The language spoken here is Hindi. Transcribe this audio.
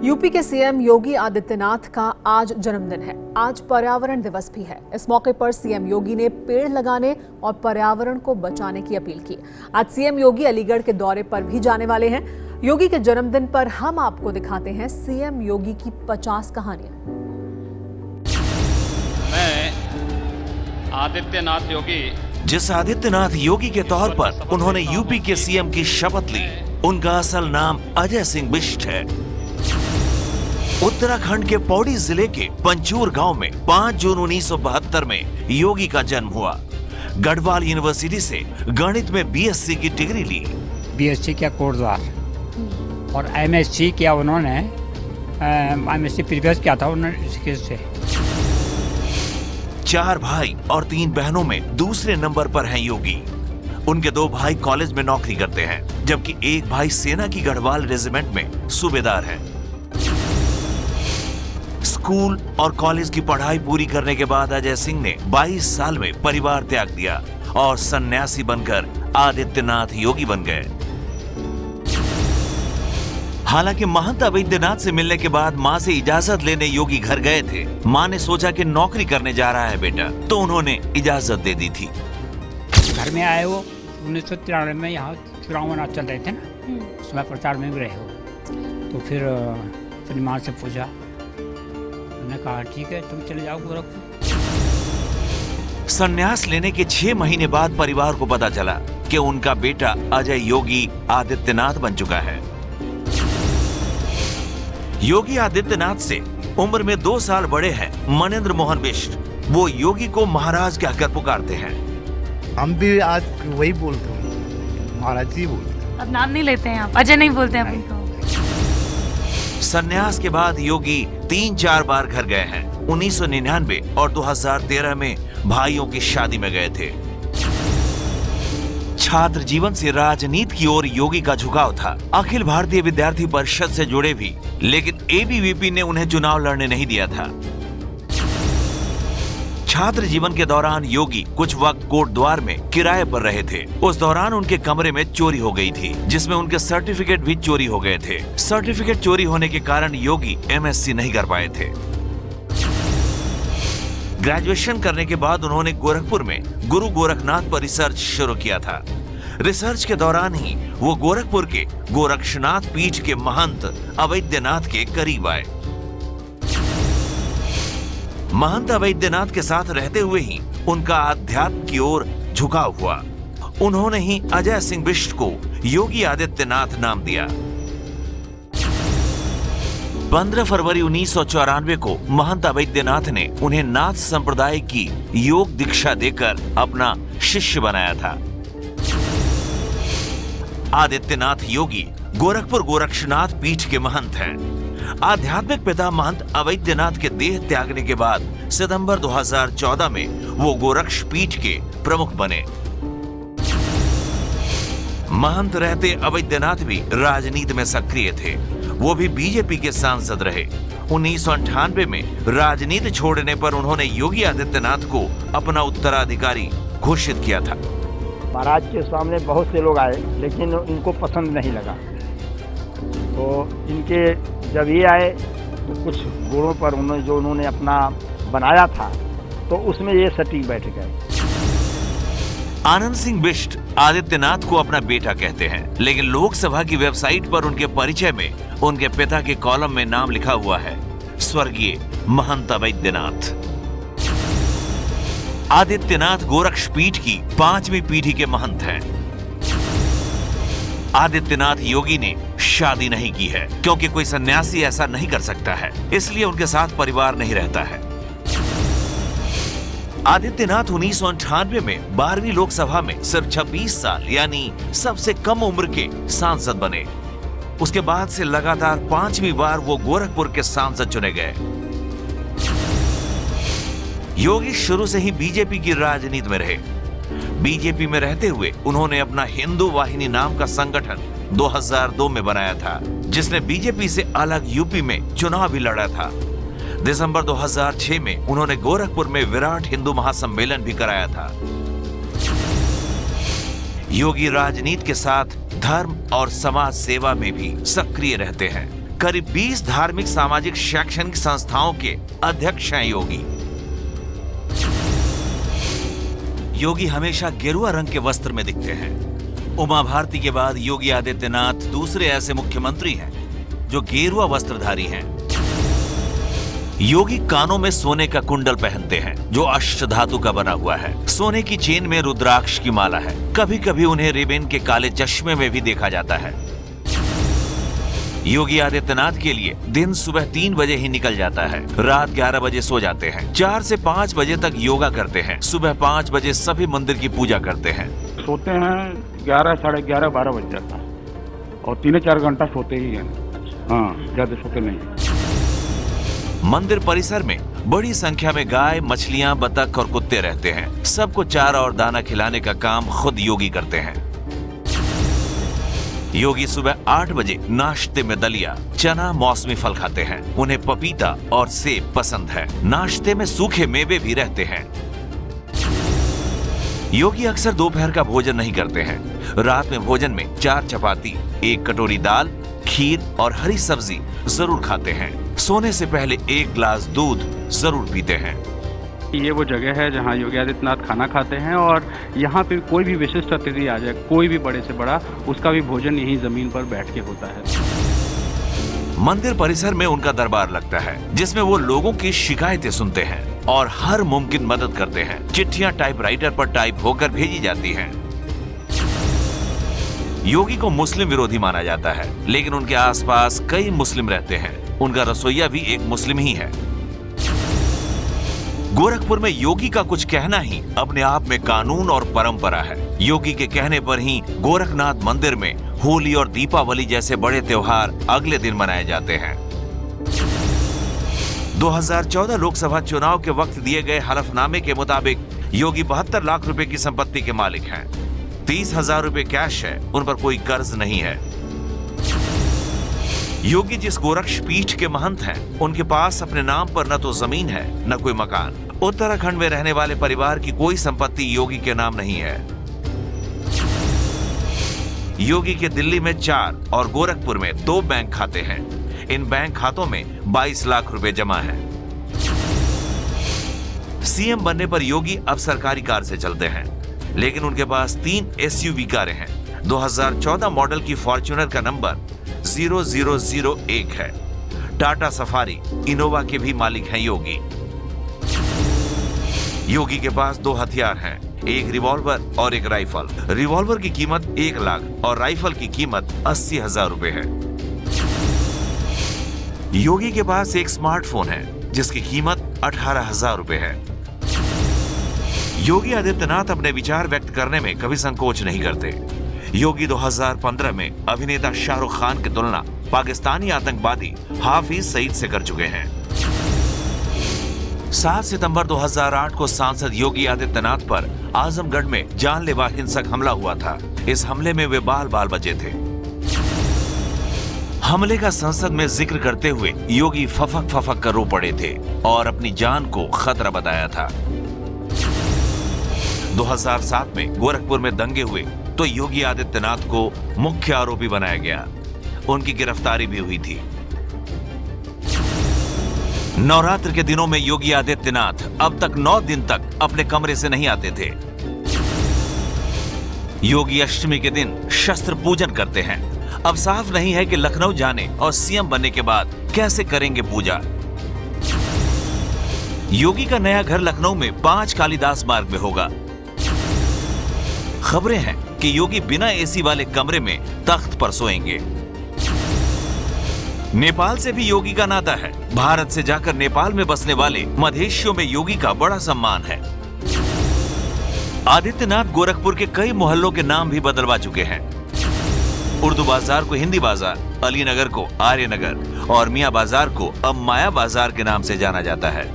यूपी के सीएम योगी आदित्यनाथ का आज जन्मदिन है। आज पर्यावरण दिवस भी है। इस मौके पर सीएम योगी ने पेड़ लगाने और पर्यावरण को बचाने की अपील की। आज सीएम योगी अलीगढ़ के दौरे पर भी जाने वाले हैं। योगी के जन्मदिन पर हम आपको दिखाते हैं सीएम योगी की 50 कहानियां। मैं आदित्यनाथ योगी, जिस आदित्यनाथ योगी के तौर पर उन्होंने यूपी के सीएम की शपथ ली, उनका असल नाम अजय सिंह बिष्ट है। उत्तराखंड के पौड़ी जिले के पंचूर गांव में 5 जून 1972 में योगी का जन्म हुआ। गढ़वाल यूनिवर्सिटी से गणित में बीएससी की डिग्री ली। बीएससी किया कोटद्वार और एमएससी किया उन्होंने, एमएससी प्रीवियस किया था उन्होंने इसके से। 4 भाई और 3 बहनों में दूसरे नंबर पर हैं योगी। उनके 2 भाई कॉलेज में नौकरी करते हैं, जबकि एक भाई सेना की गढ़वाल रेजिमेंट में सूबेदार है। स्कूल और कॉलेज की पढ़ाई पूरी करने के बाद अजय सिंह ने 22 साल में परिवार त्याग दिया और सन्यासी बनकर आदित्यनाथ योगी बन गए। हालांकि महंत अवैधनाथ से मिलने के बाद मां से इजाजत लेने योगी घर गए थे। मां ने सोचा कि नौकरी करने जा रहा है बेटा, तो उन्होंने इजाजत दे दी थी। घर में आए वो 1993 में, यहाँ चुनाव चल रहे थे ना, उसमें प्रचार में भी रहे हो। तो फिर अपनी माँ से पूछा, मैंने कहा ठीक है तुम चले जाओ गोरखपुर। संन्यास लेने के 6 महीने बाद परिवार को पता चला कि उनका बेटा अजय योगी आदित्यनाथ बन चुका है। योगी आदित्यनाथ से उम्र में 2 साल बड़े हैं मनेंद्र मोहन बिष्ट। वो योगी को महाराज कहकर पुकारते हैं। हम भी आज वही बोलते हैं, महाराज जी बोलते हैं। अब नाम नहीं लेते हैं आप, अजय नहीं बोलते हैं अपने को। संन्यास के बाद योगी 3-4 बार घर गए हैं। 1999 और 2013 में भाइयों की शादी में गए थे। छात्र जीवन से राजनीति की ओर योगी का झुकाव था। अखिल भारतीय विद्यार्थी परिषद से जुड़े भी, लेकिन एबीवीपी ने उन्हें चुनाव लड़ने नहीं दिया था। छात्र जीवन के दौरान योगी कुछ वक्त कोटद्वार में किराए पर रहे थे। उस दौरान उनके कमरे में चोरी हो गई थी, जिसमें उनके सर्टिफिकेट भी चोरी हो गए थे। सर्टिफिकेट चोरी होने के कारण योगी एमएससी नहीं कर पाए थे। ग्रेजुएशन करने के बाद उन्होंने गोरखपुर में गुरु गोरखनाथ पर रिसर्च शुरू किया था। रिसर्च के दौरान ही वो गोरखपुर के गोरक्षनाथ पीठ के महंत अवैधनाथ के करीब आए। महंत अवैधनाथ के साथ रहते हुए ही उनका अध्यात्म की ओर झुकाव हुआ। उन्होंने ही अजय सिंह बिष्ट को योगी आदित्यनाथ नाम दिया। 15 फरवरी 1994 को महंत अवैधनाथ ने उन्हें नाथ संप्रदाय की योग दीक्षा देकर अपना शिष्य बनाया था। आदित्यनाथ योगी गोरखपुर गोरक्षनाथ पीठ के महंत हैं। आध्यात्मिक पिता महंत अवैधनाथ के देह त्यागने के बाद सितंबर 2014 में वो गोरक्ष पीठ के प्रमुख बने। महंत रहते अवैधनाथ भी राजनीति में सक्रिय थे। वो भी बीजेपी के सांसद रहे। 1998 में राजनीति छोड़ने पर उन्होंने योगी आदित्यनाथ को अपना उत्तराधिकारी घोषित किया था। महाराज के सामने बहुत से लोग आए, लेकिन इनको पसंद नहीं लगा। तो इनके जब ये आए तो कुछ गुणों पर उन्होंने अपना बनाया था, तो उसमें ये सटीक बैठ गए। आनंद सिंह बिष्ट आदित्यनाथ को अपना बेटा कहते हैं, लेकिन लोकसभा की वेबसाइट पर उनके परिचय में उनके पिता के कॉलम में नाम लिखा हुआ है, स्वर्गीय महंत अवैधनाथ। आदित्यनाथ गोरक्ष पीठ की 5वीं पीढ़ी के महंत हैं। आदित्यनाथ योगी ने शादी नहीं की है, क्योंकि कोई सन्यासी ऐसा नहीं कर सकता है, इसलिए उनके साथ परिवार नहीं रहता है। आदित्यनाथ 1998 में 12वीं लोकसभा में सिर्फ 26 साल यानी सबसे कम उम्र के सांसद बने। उसके बाद से लगातार 5वीं बार वो गोरखपुर के सांसद चुने गए। योगी शुरू से ही बीजेपी की राजनीति में रहे। बीजेपी में रहते हुए उन्होंने अपना हिंदू वाहिनी नाम का संगठन 2002 में बनाया था, जिसने बीजेपी से अलग यूपी में चुनाव भी लड़ा था। दिसंबर 2006 में उन्होंने गोरखपुर में विराट हिंदू महासम्मेलन भी कराया था। योगी राजनीति के साथ धर्म और समाज सेवा में भी सक्रिय रहते हैं। करीब 20 धार्मिक, सामाजिक, शैक्षणिक संस्थाओं के अध्यक्ष हैं योगी। योगी हमेशा गेरुआ रंग के वस्त्र में दिखते हैं। उमा भारती के बाद योगी आदित्यनाथ दूसरे ऐसे मुख्यमंत्री हैं जो गेरुआ वस्त्रधारी हैं। योगी कानों में सोने का कुंडल पहनते हैं जो अष्ट धातु का बना हुआ है। सोने की चेन में रुद्राक्ष की माला है। कभी कभी उन्हें रिबन के काले चश्मे में भी देखा जाता है। योगी आदित्यनाथ के लिए दिन सुबह 3 बजे ही निकल जाता है, रात 11 बजे सो जाते हैं, 4 से 5 बजे तक योगा करते हैं, सुबह 5 बजे सभी मंदिर की पूजा करते हैं। सोते हैं 11, साढ़े 11, 12 बज जाता है और 3-4 घंटा सोते ही हैं। हाँ, ज्यादा सोते नहीं। मंदिर परिसर में बड़ी संख्या में गाय, मछलियां, बतख और कुत्ते रहते हैं। सबको चारा और दाना खिलाने का काम खुद योगी करते हैं। योगी सुबह 8 बजे नाश्ते में दलिया, चना, मौसमी फल खाते हैं। उन्हें पपीता और सेब पसंद है। नाश्ते में सूखे मेवे भी रहते हैं। योगी अक्सर दोपहर का भोजन नहीं करते हैं। रात में भोजन में 4 चपाती, 1 कटोरी दाल, खीर और हरी सब्जी जरूर खाते हैं। सोने से पहले 1 गिलास दूध जरूर पीते हैं। ये वो जगह है जहाँ योगी आदित्यनाथ खाना खाते हैं और यहाँ पे कोई भी विशिष्ट अतिथि आ जाए, कोई भी बड़े से बड़ा, उसका भी भोजन यहीं जमीन पर बैठ के होता है। मंदिर परिसर में उनका दरबार लगता है जिसमें वो लोगों की शिकायतें सुनते हैं और हर मुमकिन मदद करते हैं। चिट्ठियां टाइपराइटर पर टाइप होकर भेजी जाती हैं। योगी को मुस्लिम विरोधी माना जाता है, लेकिन उनके आसपास कई मुस्लिम रहते हैं। उनका रसोइया भी एक मुस्लिम ही है। गोरखपुर में योगी का कुछ कहना ही अपने आप में कानून और परंपरा है। योगी के कहने पर ही गोरखनाथ मंदिर में होली और दीपावली जैसे बड़े त्योहार अगले दिन मनाए जाते हैं। 2014 लोकसभा चुनाव के वक्त दिए गए हलफनामे के मुताबिक योगी 72 लाख रुपए की संपत्ति के मालिक हैं। 30,000 रुपए कैश है, उन पर कोई कर्ज नहीं है। योगी जिस गोरक्ष पीठ के महंत हैं, उनके पास अपने नाम पर न तो जमीन है न कोई मकान। उत्तराखंड में रहने वाले परिवार की कोई संपत्ति योगी के नाम नहीं है। योगी के दिल्ली में 4 और गोरखपुर में 2 बैंक खाते हैं। इन बैंक खातों में 22 लाख रुपए जमा है। सीएम बनने पर योगी अब सरकारी कार से चलते हैं, लेकिन उनके पास 3 एसयूवी कारें हैं। 2014 मॉडल की फॉर्च्यूनर का नंबर 0001 है। टाटा सफारी, इनोवा के भी मालिक हैं योगी। योगी के पास 2 हथियार हैं, एक रिवॉल्वर और एक राइफल। रिवॉल्वर की कीमत 1 लाख और राइफल की कीमत 80,000 रुपए है। योगी के पास एक स्मार्टफोन है जिसकी कीमत 18,000 रुपए है। योगी आदित्यनाथ अपने विचार व्यक्त करने में कभी संकोच नहीं करते। योगी 2015 में अभिनेता शाहरुख खान की तुलना पाकिस्तानी आतंकवादी हाफिज सईद से कर चुके हैं। 7 सितंबर 2008 को सांसद योगी आदित्यनाथ पर आजमगढ़ में जानलेवा हिंसक हमला हुआ था। इस हमले में वे बाल बाल बचे थे। हमले का संसद में जिक्र करते हुए योगी फफक फफक कर रो पड़े थे और अपनी जान को खतरा बताया था। 2007 में गोरखपुर में दंगे हुए तो योगी आदित्यनाथ को मुख्य आरोपी बनाया गया। उनकी गिरफ्तारी भी हुई थी। नवरात्र के दिनों में योगी आदित्यनाथ अब तक 9 दिन तक अपने कमरे से नहीं आते थे। योगी अष्टमी के दिन शस्त्र पूजन करते हैं। अब साफ नहीं है कि लखनऊ जाने और सीएम बनने के बाद कैसे करेंगे पूजा। योगी का नया घर लखनऊ में 5 कालिदास मार्ग में होगा। खबरें हैं कि योगी बिना एसी वाले कमरे में तख्त पर सोएंगे। नेपाल से भी योगी का नाता है। भारत से जाकर नेपाल में बसने वाले मधेशियों में योगी का बड़ा सम्मान है। आदित्यनाथ गोरखपुर के कई मोहल्लों के नाम भी बदलवा चुके हैं। उर्दू बाजार को हिंदी बाजार, अली नगर को आर्य नगर और मियां बाजार को अब माया बाजार के नाम से जाना जाता है।